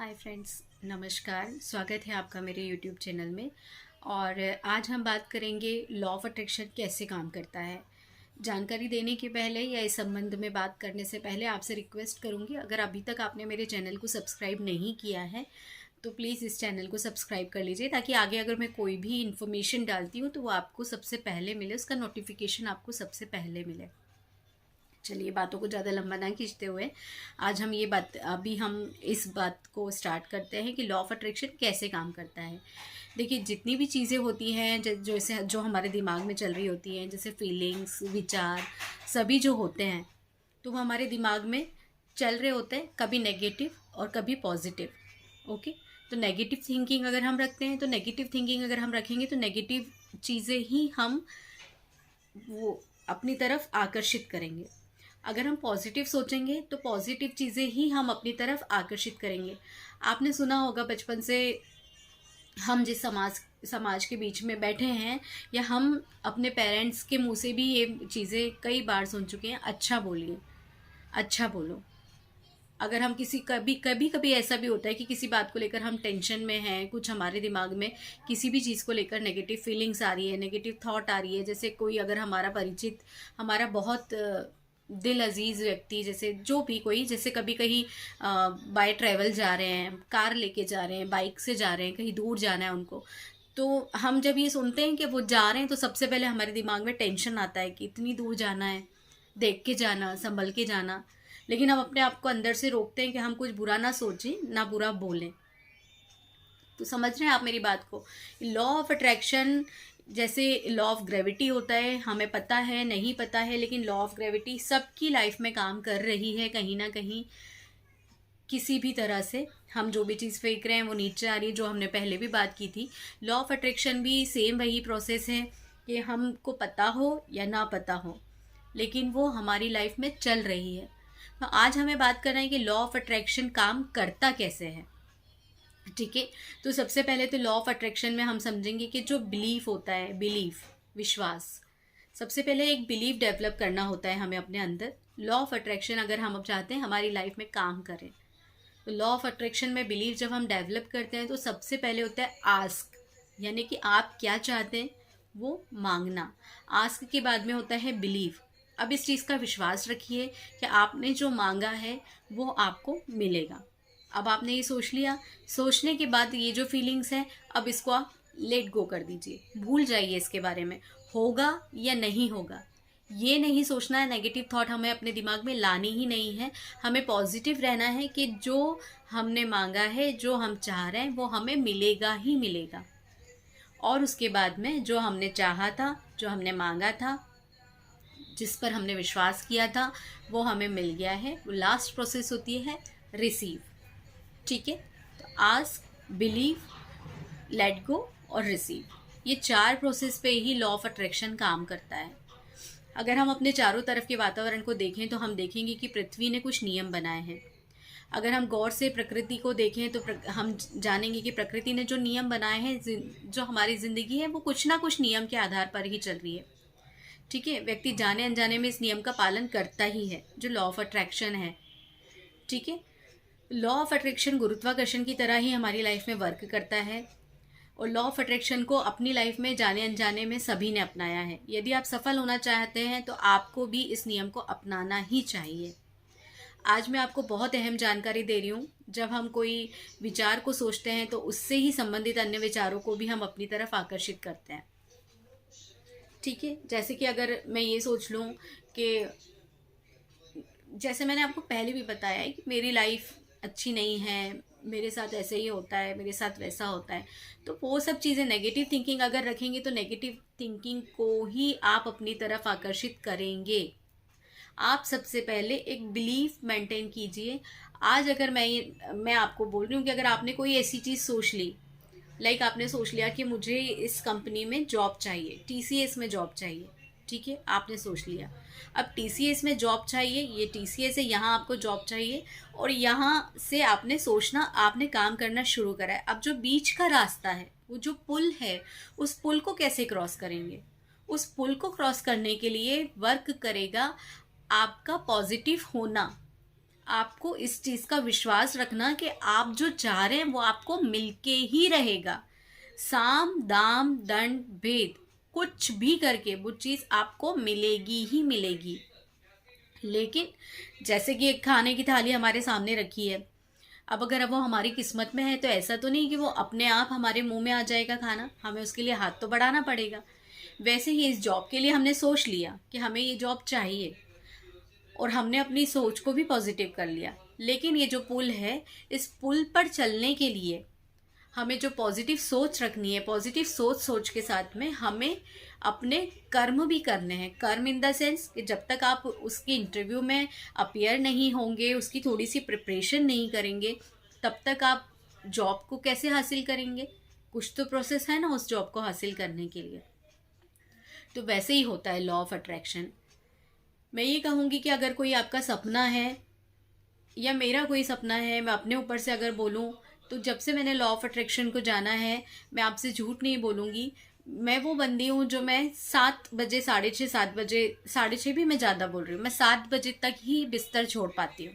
Hi friends, नमस्कार। स्वागत है आपका मेरे यूट्यूब चैनल में। और आज हम बात करेंगे लॉ ऑफ अट्रैक्शन कैसे काम करता है। जानकारी देने के पहले या इस संबंध में बात करने से पहले आपसे रिक्वेस्ट करूंगी, अगर अभी तक आपने मेरे चैनल को सब्सक्राइब नहीं किया है तो प्लीज़ इस चैनल को सब्सक्राइब कर लीजिए, ताकि आगे अगर मैं कोई भी इन्फॉर्मेशन डालती हूँ तो वो आपको सबसे पहले मिले, उसका नोटिफिकेशन आपको सबसे पहले मिले। चलिए, बातों को ज़्यादा लंबा ना खींचते हुए आज हम इस बात को स्टार्ट करते हैं कि लॉ ऑफ अट्रैक्शन कैसे काम करता है। देखिए, जितनी भी चीज़ें होती हैं जो हमारे दिमाग में चल रही होती हैं, जैसे फीलिंग्स, विचार, सभी जो होते हैं तो वो हमारे दिमाग में चल रहे होते हैं, कभी नेगेटिव और कभी पॉजिटिव। ओके, तो नेगेटिव थिंकिंग अगर हम रखेंगे तो नेगेटिव चीज़ें ही हम वो अपनी तरफ आकर्षित करेंगे। अगर हम पॉजिटिव सोचेंगे तो पॉजिटिव चीज़ें ही हम अपनी तरफ आकर्षित करेंगे। आपने सुना होगा बचपन से, हम जिस समाज के बीच में बैठे हैं, या हम अपने पेरेंट्स के मुंह से भी ये चीज़ें कई बार सुन चुके हैं, अच्छा बोलिए, अच्छा बोलो। अगर हम कभी कभी कभी ऐसा भी होता है कि किसी बात को लेकर हम टेंशन में हैं, कुछ हमारे दिमाग में किसी भी चीज़ को लेकर नेगेटिव फीलिंग्स आ रही है, नेगेटिव थॉट आ रही है। जैसे कोई अगर हमारा परिचित, हमारा बहुत दिल अजीज़ व्यक्ति, जैसे जो भी कोई, जैसे कभी कहीं बाय ट्रैवल जा रहे हैं, कार लेके जा रहे हैं, बाइक से जा रहे हैं, कहीं दूर जाना है उनको, तो हम जब ये सुनते हैं कि वो जा रहे हैं तो सबसे पहले हमारे दिमाग में टेंशन आता है कि इतनी दूर जाना है, देख के जाना, संभल के जाना। लेकिन हम अपने आप को अंदर से रोकते हैं कि हम कुछ बुरा ना सोचें, ना बुरा बोलें। तो समझ रहे हैं आप मेरी बात को। लॉ ऑफ अट्रैक्शन जैसे लॉ ऑफ ग्रेविटी होता है, हमें पता है नहीं पता है, लेकिन लॉ ऑफ ग्रेविटी सबकी लाइफ में काम कर रही है कहीं ना कहीं, किसी भी तरह से। हम जो भी चीज़ फेंक रहे हैं वो नीचे आ रही है, जो हमने पहले भी बात की थी। लॉ ऑफ अट्रैक्शन भी सेम वही प्रोसेस है कि हमको पता हो या ना पता हो, लेकिन वो हमारी लाइफ में चल रही है। तो आज हमें बात करना है कि लॉ ऑफ अट्रैक्शन काम करता कैसे है। ठीक है, तो सबसे पहले तो लॉ ऑफ अट्रैक्शन में हम समझेंगे कि जो बिलीफ होता है, बिलीफ, विश्वास, सबसे पहले एक बिलीफ डेवलप करना होता है हमें अपने अंदर। लॉ ऑफ अट्रैक्शन अगर हम अब चाहते हैं हमारी लाइफ में काम करें, तो लॉ ऑफ अट्रैक्शन में बिलीफ जब हम डेवलप करते हैं तो सबसे पहले होता है आस्क, यानी कि आप क्या चाहते हैं वो मांगना। आस्क के बाद में होता है बिलीव। अब इस चीज़ का विश्वास रखिए कि आपने जो मांगा है वो आपको मिलेगा। अब आपने ये सोच लिया, सोचने के बाद ये जो फीलिंग्स हैं, अब इसको आप लेट गो कर दीजिए, भूल जाइए इसके बारे में। होगा या नहीं होगा ये नहीं सोचना है, नेगेटिव थॉट हमें अपने दिमाग में लानी ही नहीं है। हमें पॉजिटिव रहना है कि जो हमने मांगा है, जो हम चाह रहे हैं वो हमें मिलेगा ही मिलेगा। और उसके बाद में जो हमने चाहा था, जो हमने मांगा था, जिस पर हमने विश्वास किया था, वो हमें मिल गया है। वो लास्ट प्रोसेस होती है रिसीव। ठीक है, तो आस्क, बिलीव, लेट गो और रिसीव, ये 4 प्रोसेस पे ही लॉ ऑफ अट्रैक्शन काम करता है। अगर हम अपने चारों तरफ के वातावरण को देखें तो हम देखेंगे कि पृथ्वी ने कुछ नियम बनाए हैं। अगर हम गौर से प्रकृति को देखें तो हम जानेंगे कि प्रकृति ने जो नियम बनाए हैं, जो हमारी ज़िंदगी है वो कुछ ना कुछ नियम के आधार पर ही चल रही है। ठीक है, व्यक्ति जाने अनजाने में इस नियम का पालन करता ही है, जो लॉ ऑफ अट्रैक्शन है। ठीक है, लॉ ऑफ अट्रैक्शन गुरुत्वाकर्षण की तरह ही हमारी लाइफ में वर्क करता है, और लॉ ऑफ अट्रैक्शन को अपनी लाइफ में जाने अनजाने में सभी ने अपनाया है। यदि आप सफल होना चाहते हैं तो आपको भी इस नियम को अपनाना ही चाहिए। आज मैं आपको बहुत अहम जानकारी दे रही हूँ। जब हम कोई विचार को सोचते हैं तो उससे ही संबंधित अन्य विचारों को भी हम अपनी तरफ आकर्षित करते हैं। ठीक है, जैसे कि अगर मैं ये सोच लूँ कि, जैसे मैंने आपको पहले भी बताया है कि मेरी लाइफ अच्छी नहीं है, मेरे साथ ऐसे ही होता है, मेरे साथ वैसा होता है, तो वो सब चीज़ें, नेगेटिव थिंकिंग अगर रखेंगे तो नेगेटिव थिंकिंग को ही आप अपनी तरफ आकर्षित करेंगे। आप सबसे पहले एक बिलीफ मेंटेन कीजिए। आज अगर मैं आपको बोल रही हूँ कि अगर आपने कोई ऐसी चीज़ सोच ली, लाइक आपने सोच लिया कि मुझे इस कंपनी में जॉब चाहिए, टीसीएस में जॉब चाहिए। ठीक है, आपने सोच लिया, अब टीसीएस में जॉब चाहिए, ये टीसीएस है, यहाँ आपको जॉब चाहिए, और यहाँ से आपने सोचना, आपने काम करना शुरू करा है। अब जो बीच का रास्ता है, वो जो पुल है, उस पुल को कैसे क्रॉस करेंगे? उस पुल को क्रॉस करने के लिए वर्क करेगा आपका पॉजिटिव होना। आपको इस चीज़ का विश्वास रखना कि आप जो चाह रहे हैं वो आपको मिलके ही रहेगा। साम दाम दंड भेद कुछ भी करके वो चीज़ आपको मिलेगी ही मिलेगी। लेकिन जैसे कि एक खाने की थाली हमारे सामने रखी है, अब अगर वो हमारी किस्मत में है तो ऐसा तो नहीं कि वो अपने आप हमारे मुंह में आ जाएगा खाना, हमें उसके लिए हाथ तो बढ़ाना पड़ेगा। वैसे ही इस जॉब के लिए हमने सोच लिया कि हमें ये जॉब चाहिए, और हमने अपनी सोच को भी पॉजिटिव कर लिया। लेकिन ये जो पुल है, इस पुल पर चलने के लिए हमें जो पॉजिटिव सोच रखनी है, पॉजिटिव सोच के साथ में हमें अपने कर्म भी करने हैं। कर्म इन द सेंस कि जब तक आप उसकी इंटरव्यू में अपीयर नहीं होंगे, उसकी थोड़ी सी प्रिपरेशन नहीं करेंगे, तब तक आप जॉब को कैसे हासिल करेंगे? कुछ तो प्रोसेस है ना उस जॉब को हासिल करने के लिए। तो वैसे ही होता है लॉ ऑफ अट्रैक्शन। मैं ये कहूँगी कि अगर कोई आपका सपना है या मेरा कोई सपना है, मैं अपने ऊपर से अगर बोलूँ, तो जब से मैंने लॉ ऑफ अट्रैक्शन को जाना है, मैं आपसे झूठ नहीं बोलूँगी, मैं वो बंदी हूँ जो मैं 7 बजे, 6:30, 7 बजे, 6:30 भी मैं ज़्यादा बोल रही हूँ, मैं 7 बजे तक ही बिस्तर छोड़ पाती हूँ।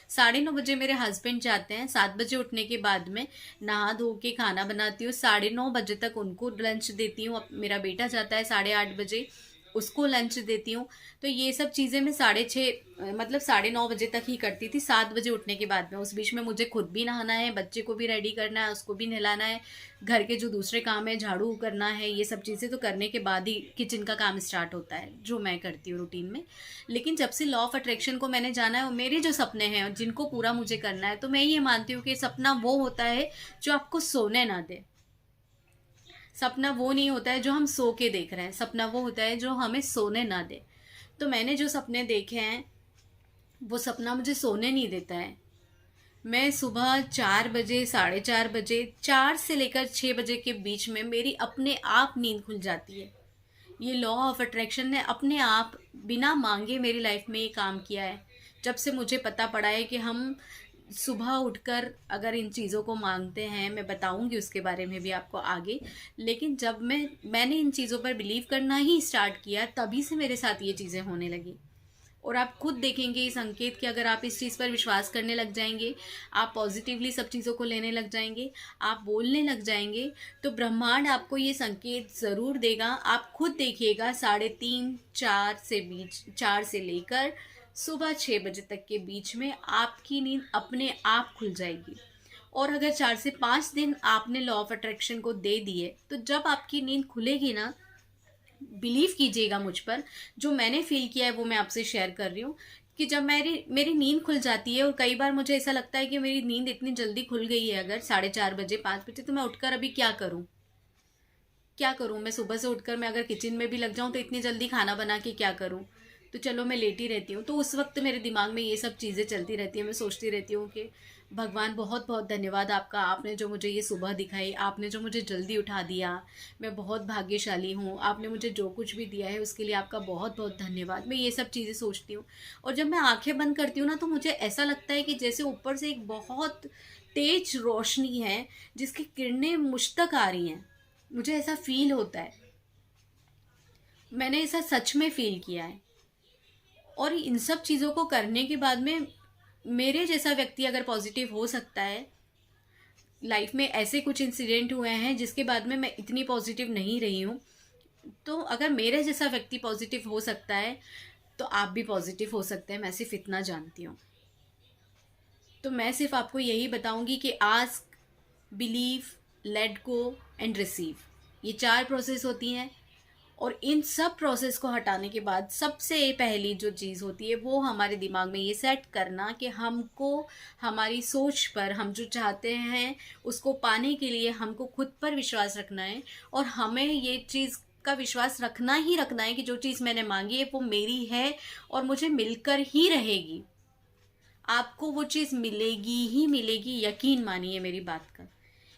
9:30 बजे मेरे हस्बैंड जाते हैं, 7 बजे उठने के बाद में नहा धो के खाना बनाती हूँ, 9:30 बजे तक उनको लंच देती हूँ। मेरा बेटा जाता है 8:30 बजे, उसको लंच देती हूँ। तो ये सब चीज़ें मैं 6:30 मतलब 9:30 बजे तक ही करती थी, 7 बजे उठने के बाद में। उस बीच में मुझे खुद भी नहाना है, बच्चे को भी रेडी करना है, उसको भी नहलाना है, घर के जो दूसरे काम है, झाड़ू करना है, ये सब चीज़ें तो करने के बाद ही किचन का काम स्टार्ट होता है, जो मैं करती हूँ रूटीन में। लेकिन जब से लॉ ऑफ अट्रैक्शन को मैंने जाना है और मेरे जो सपने हैं जिनको पूरा मुझे करना है, तो मैं ये मानती हूँ कि सपना वो होता है जो आपको सोने ना दे। सपना वो नहीं होता है जो हम सो के देख रहे हैं, सपना वो होता है जो हमें सोने ना दे। तो मैंने जो सपने देखे हैं, वो सपना मुझे सोने नहीं देता है। मैं सुबह 4 बजे, 4:30 बजे, 4 से लेकर 6 बजे के बीच में मेरी अपने आप नींद खुल जाती है। ये लॉ ऑफ अट्रैक्शन ने अपने आप बिना मांगे मेरी लाइफ में ये काम किया है। जब से मुझे पता पड़ा है कि हम सुबह उठकर अगर इन चीज़ों को मांगते हैं, मैं बताऊंगी उसके बारे में भी आपको आगे। लेकिन जब मैंने इन चीज़ों पर बिलीव करना ही स्टार्ट किया, तभी से मेरे साथ ये चीज़ें होने लगी। और आप खुद देखेंगे ये संकेत कि अगर आप इस चीज़ पर विश्वास करने लग जाएंगे, आप पॉजिटिवली सब चीज़ों को लेने लग जाएंगे, आप बोलने लग जाएंगे, तो ब्रह्मांड आपको ये संकेत ज़रूर देगा। आप खुद देखिएगा, 3:30, 4 से लेकर सुबह 6 बजे तक के बीच में आपकी नींद अपने आप खुल जाएगी। और अगर 4 से 5 दिन आपने लॉ ऑफ अट्रैक्शन को दे दिए, तो जब आपकी नींद खुलेगी ना, बिलीव कीजिएगा मुझ पर, जो मैंने फील किया है वो मैं आपसे शेयर कर रही हूँ। कि जब मेरी मेरी नींद खुल जाती है, और कई बार मुझे ऐसा लगता है कि मेरी नींद इतनी जल्दी खुल गई है, अगर 4:30 बजे, 5 बजे, तो मैं उठकर अभी क्या करूँ, क्या करूँ? मैं सुबह से उठकर मैं अगर किचन में भी लग जाऊँ तो इतनी जल्दी खाना बना के क्या करूँ? तो चलो मैं लेटी रहती हूँ। तो उस वक्त मेरे दिमाग में ये सब चीज़ें चलती रहती हैं, मैं सोचती रहती हूँ कि भगवान बहुत बहुत धन्यवाद आपका, आपने जो मुझे ये सुबह दिखाई, आपने जो मुझे जल्दी उठा दिया, मैं बहुत भाग्यशाली हूँ, आपने मुझे जो कुछ भी दिया है उसके लिए आपका बहुत बहुत धन्यवाद। मैं ये सब चीज़ें सोचती हूँ। और जब मैं आंखें बंद करती हूँ ना, तो मुझे ऐसा लगता है कि जैसे ऊपर से एक बहुत तेज रोशनी है जिसकी किरणें मुझ तक आ रही हैं, मुझे ऐसा फील होता है। मैंने ऐसा सच में फील किया है। और इन सब चीज़ों को करने के बाद में मेरे जैसा व्यक्ति अगर पॉजिटिव हो सकता है, लाइफ में ऐसे कुछ इंसिडेंट हुए हैं जिसके बाद में मैं इतनी पॉजिटिव नहीं रही हूँ, तो अगर मेरे जैसा व्यक्ति पॉजिटिव हो सकता है, तो आप भी पॉजिटिव हो सकते हैं। मैं सिर्फ इतना जानती हूँ। तो मैं सिर्फ आपको यही बताऊंगी कि ask, believe, let go and receive, ये 4 प्रोसेस होती हैं। और इन सब प्रोसेस को हटाने के बाद सबसे पहली जो चीज़ होती है, वो हमारे दिमाग में ये सेट करना कि हमको हमारी सोच पर, हम जो चाहते हैं उसको पाने के लिए हमको खुद पर विश्वास रखना है। और हमें ये चीज़ का विश्वास रखना ही रखना है कि जो चीज़ मैंने मांगी है वो मेरी है और मुझे मिलकर ही रहेगी। आपको वो चीज़ मिलेगी ही मिलेगी, यकीन मानिए मेरी बात का।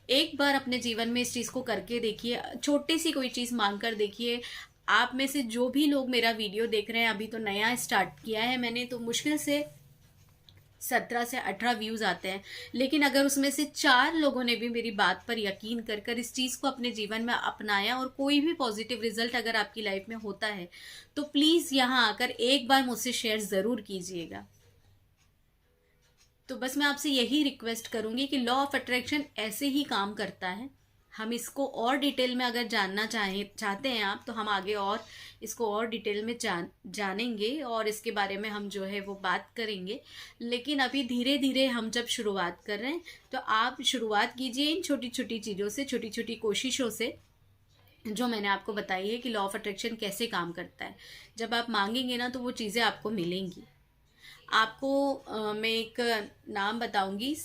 एक बार अपने जीवन में इस चीज़ को करके देखिए, छोटी सी कोई चीज़ मांग कर देखिए। आप में से जो भी लोग मेरा वीडियो देख रहे हैं, अभी तो नया स्टार्ट किया है मैंने, तो मुश्किल से 17 से 18 व्यूज़ आते हैं। लेकिन अगर उसमें से 4 लोगों ने भी मेरी बात पर यकीन कर कर इस चीज़ को अपने जीवन में अपनाया और कोई भी पॉजिटिव रिजल्ट अगर आपकी लाइफ में होता है, तो प्लीज़ यहाँ आकर एक बार मुझसे शेयर ज़रूर कीजिएगा। तो बस मैं आपसे यही रिक्वेस्ट करूँगी कि लॉ ऑफ अट्रैक्शन ऐसे ही काम करता है। हम इसको और डिटेल में अगर जानना चाहते हैं आप, तो हम आगे और इसको और डिटेल में जानेंगे और इसके बारे में हम जो है वो बात करेंगे। लेकिन अभी धीरे धीरे हम जब शुरुआत कर रहे हैं, तो आप शुरुआत कीजिए इन छोटी छोटी चीज़ों से, छोटी छोटी कोशिशों से, जो मैंने आपको बताई है कि लॉ ऑफ अट्रैक्शन कैसे काम करता है। जब आप मांगेंगे ना, तो वो चीज़ें आपको मिलेंगी। आपको मैं एक नाम बताऊंगी,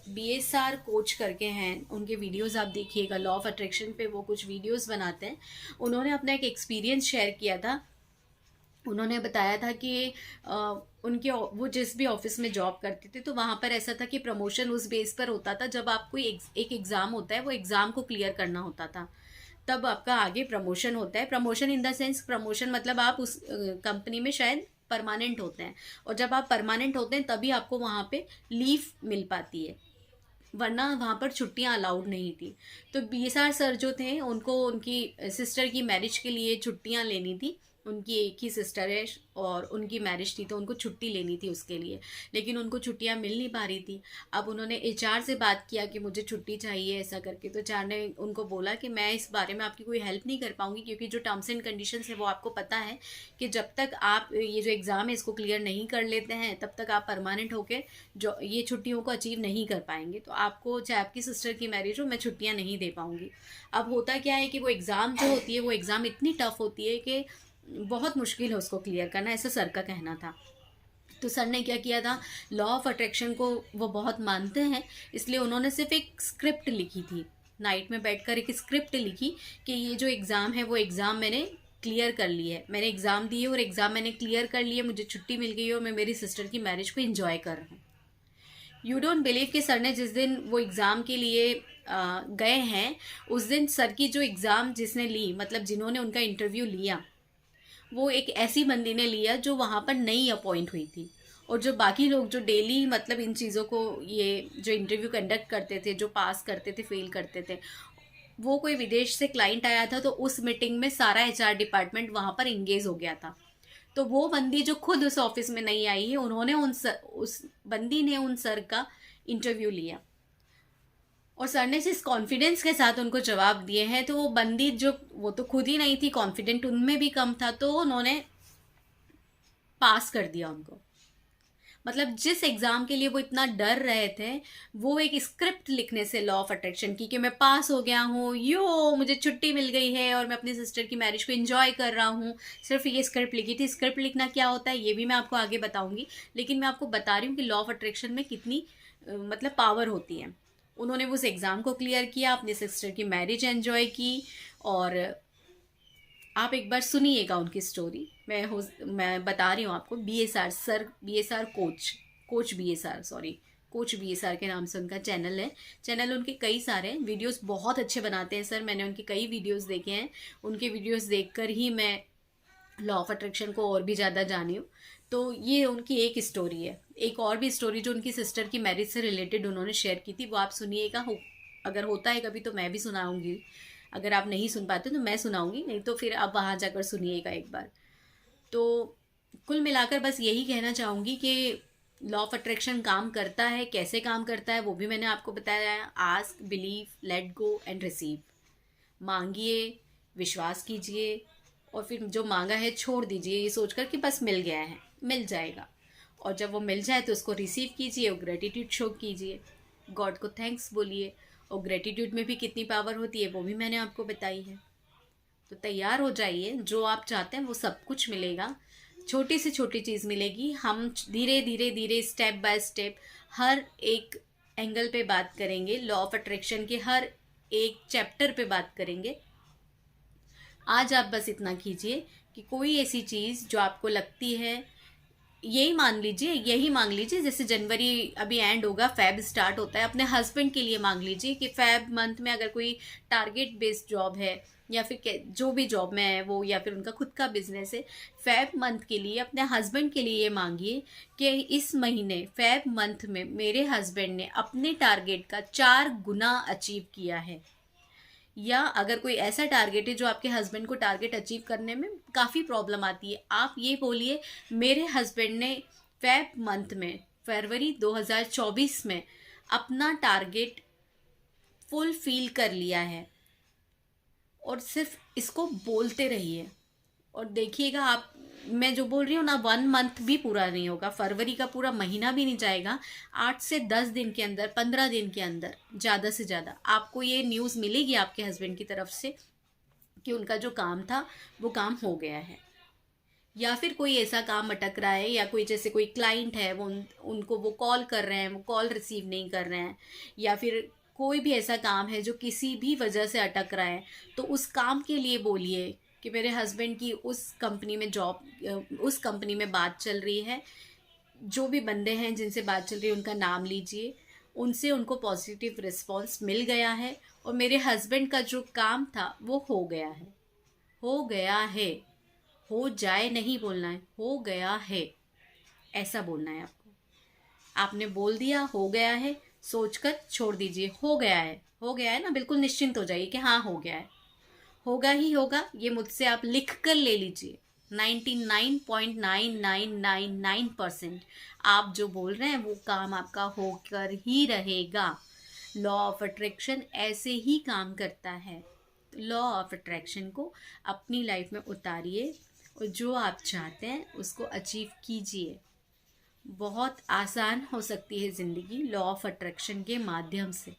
BSR कोच करके हैं, उनके वीडियोस आप देखिएगा। लॉ ऑफ अट्रैक्शन पे वो कुछ वीडियोस बनाते हैं। उन्होंने अपना एक एक्सपीरियंस शेयर किया था। उन्होंने बताया था कि उनके वो जिस भी ऑफिस में जॉब करते थे, तो वहाँ पर ऐसा था कि प्रमोशन उस बेस पर होता था, जब आपको एक एग्ज़ाम होता है, वो एग्ज़ाम को क्लियर करना होता था, तब आपका आगे प्रमोशन होता है। Promotion in the sense, promotion मतलब आप उस कंपनी में शायद परमानेंट होते हैं, और जब आप परमानेंट होते हैं तभी आपको वहाँ पे लीव मिल पाती है, वरना वहाँ पर छुट्टियाँ अलाउड नहीं थी। तो BSR सर जो थे, उनको उनकी सिस्टर की मैरिज के लिए छुट्टियाँ लेनी थी। उनकी एक ही सिस्टर है और उनकी मैरिज थी, तो उनको छुट्टी लेनी थी उसके लिए, लेकिन उनको छुट्टियां मिल नहीं पा रही थी। अब उन्होंने HR से बात किया कि मुझे छुट्टी चाहिए ऐसा करके, तो HR ने उनको बोला कि मैं इस बारे में आपकी कोई हेल्प नहीं कर पाऊंगी, क्योंकि जो टर्म्स एंड कंडीशंस है वो आपको पता है कि जब तक आप ये जो एग्ज़ाम है इसको क्लियर नहीं कर लेते हैं, तब तक आप परमानेंट होकर जो ये छुट्टियों को अचीव नहीं कर पाएंगे। तो आपको, चाहे आपकी सिस्टर की मैरिज हो, मैं छुट्टियाँ नहीं दे पाऊँगी। अब होता क्या है कि वो एग्ज़ाम जो होती है, वो एग्ज़ाम इतनी टफ होती है कि बहुत मुश्किल है उसको क्लियर करना, ऐसा सर का कहना था। तो सर ने क्या किया था, लॉ ऑफ अट्रैक्शन को वो बहुत मानते हैं, इसलिए उन्होंने सिर्फ एक स्क्रिप्ट लिखी थी। नाइट में बैठकर एक स्क्रिप्ट लिखी कि ये जो एग्ज़ाम है वो एग्ज़ाम मैंने क्लियर कर ली है, मैंने एग्ज़ाम दी है और एग्ज़ाम मैंने क्लियर कर ली है, मुझे छुट्टी मिल गई है और मैं मेरी सिस्टर की मैरिज को एंजॉय कर रहा हूँ। यू डोंट बिलीव कि सर ने जिस दिन वो एग्ज़ाम के लिए गए हैं, उस दिन सर की जो एग्ज़ाम जिसने ली, मतलब जिन्होंने उनका इंटरव्यू लिया, वो एक ऐसी बंदी ने लिया जो वहाँ पर नई अपॉइंट हुई थी। और जो बाकी लोग जो डेली मतलब इन चीज़ों को, ये जो इंटरव्यू कंडक्ट करते थे, जो पास करते थे, फेल करते थे, वो कोई विदेश से क्लाइंट आया था, तो उस मीटिंग में सारा HR डिपार्टमेंट वहाँ पर इंगेज हो गया था। तो वो बंदी जो खुद उस ऑफिस में नहीं आई है, उन्होंने उस बंदी ने उन सर का इंटरव्यू लिया, और सर ने जिस कॉन्फिडेंस के साथ उनको जवाब दिए हैं, तो वो बंदी जो, वो तो खुद ही नहीं थी, कॉन्फिडेंट उनमें भी कम था, तो उन्होंने पास कर दिया उनको। मतलब जिस एग्ज़ाम के लिए वो इतना डर रहे थे, वो एक स्क्रिप्ट लिखने से लॉ ऑफ अट्रैक्शन की, कि मैं पास हो गया हूँ, मुझे छुट्टी मिल गई है और मैं अपनी सिस्टर की मैरिज को एंजॉय कर रहा हूँ, सिर्फ ये स्क्रिप्ट लिखी थी। स्क्रिप्ट लिखना क्या होता है ये भी मैं आपको आगे बताऊंगी, लेकिन मैं आपको बता रही हूँ कि लॉ ऑफ अट्रैक्शन में कितनी मतलब पावर होती है। उन्होंने उस एग्ज़ाम को क्लियर किया, अपनी सिस्टर की मैरिज एंजॉय की। और आप एक बार सुनिएगा उनकी स्टोरी। मैं बता रही हूँ आपको। BSR sir, BSR coach BSR, sorry, coach BSR के नाम से उनका चैनल है। चैनल उनके कई सारे हैं, वीडियोस बहुत अच्छे बनाते हैं सर। मैंने उनके कई वीडियोस देखे हैं, उनके वीडियोस देखकर ही मैं लॉ ऑफ अट्रैक्शन को और भी ज़्यादा जानी हूँ। तो ये उनकी एक स्टोरी है। एक और भी स्टोरी जो उनकी सिस्टर की मैरिज से रिलेटेड उन्होंने शेयर की थी, वो आप सुनिएगा। अगर होता है कभी तो मैं भी सुनाऊंगी, अगर आप नहीं सुन पाते तो मैं सुनाऊंगी, नहीं तो फिर आप वहाँ जाकर सुनिएगा एक बार। तो कुल मिलाकर बस यही कहना चाहूँगी कि लॉ ऑफ अट्रैक्शन काम करता है। कैसे काम करता है वो भी मैंने आपको बताया है। Ask, believe, let go and receive. मांगिए, विश्वास कीजिए, और फिर जो मांगा है छोड़ दीजिए, ये सोचकर कि बस मिल गया है, मिल जाएगा। और जब वो मिल जाए तो उसको रिसीव कीजिए और ग्रेटिट्यूड शो कीजिए, गॉड को थैंक्स बोलिए। और ग्रेटिट्यूड में भी कितनी पावर होती है वो भी मैंने आपको बताई है। तो तैयार हो जाइए, जो आप चाहते हैं वो सब कुछ मिलेगा। छोटी से छोटी चीज़ मिलेगी। हम धीरे धीरे धीरे, स्टेप बाय स्टेप, हर एक एंगल पे बात करेंगे। लॉ ऑफ अट्रैक्शन के हर एक चैप्टर पे बात करेंगे। आज आप बस इतना कीजिए कि कोई ऐसी चीज़ जो आपको लगती है, यही मान लीजिए, यही मांग लीजिए। जैसे जनवरी अभी एंड होगा, फेब स्टार्ट होता है, अपने हस्बैंड के लिए मांग लीजिए कि फेब मंथ में अगर कोई टारगेट बेस्ड जॉब है, या फिर जो भी जॉब में है वो, या फिर उनका खुद का बिजनेस है, फेब मंथ के लिए अपने हस्बैंड के लिए ये मांगिए कि इस महीने फेब मंथ में मेरे हस्बैंड ने अपने टारगेट का 4 गुना अचीव किया है। या अगर कोई ऐसा टारगेट है जो आपके हस्बैंड को टारगेट अचीव करने में काफ़ी प्रॉब्लम आती है, आप ये बोलिए, मेरे हस्बैंड ने फेब मंथ में, फरवरी 2024 में अपना टारगेट फुलफिल कर लिया है। और सिर्फ इसको बोलते रहिए और देखिएगा आप, मैं जो बोल रही हूँ ना, 1 मंथ भी पूरा नहीं होगा, फरवरी का पूरा महीना भी नहीं जाएगा, 8 से 10 दिन के अंदर, 15 दिन के अंदर ज़्यादा से ज़्यादा आपको ये न्यूज़ मिलेगी आपके हस्बैंड की तरफ से कि उनका जो काम था वो काम हो गया है। या फिर कोई ऐसा काम अटक रहा है, या कोई जैसे कोई क्लाइंट है, वो उनको वो कॉल कर रहे हैं, वो कॉल रिसीव नहीं कर रहे हैं, या फिर कोई भी ऐसा काम है जो किसी भी वजह से अटक रहा है, तो उस काम के लिए बोलिए कि मेरे हस्बैंड की उस कंपनी में उस कंपनी में बात चल रही है, जो भी बंदे हैं जिनसे बात चल रही है उनका नाम लीजिए, उनसे उनको पॉजिटिव रिस्पांस मिल गया है और मेरे हस्बैंड का जो काम था वो हो गया है। हो गया है, हो जाए नहीं बोलना है, हो गया है ऐसा बोलना है आपको। आपने बोल दिया हो गया है, सोचकर छोड़ दीजिए, हो गया है, हो गया है ना, बिल्कुल निश्चिंत हो जाइए कि हाँ हो गया है, होगा ही होगा। ये मुझसे आप लिख कर ले लीजिए। 99.9999% आप जो बोल रहे हैं वो काम आपका होकर ही रहेगा। लॉ ऑफ अट्रैक्शन ऐसे ही काम करता है। लॉ ऑफ अट्रैक्शन को अपनी लाइफ में उतारिए और जो आप चाहते हैं उसको अचीव कीजिए। बहुत आसान हो सकती है ज़िंदगी लॉ ऑफ अट्रैक्शन के माध्यम से।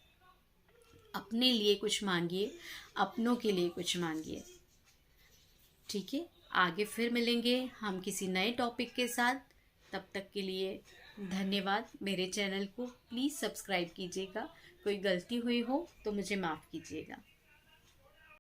अपने लिए कुछ मांगिए, अपनों के लिए कुछ मांगिए। ठीक है, आगे फिर मिलेंगे हम किसी नए टॉपिक के साथ। तब तक के लिए धन्यवाद। मेरे चैनल को प्लीज़ सब्सक्राइब कीजिएगा। कोई गलती हुई हो तो मुझे माफ़ कीजिएगा।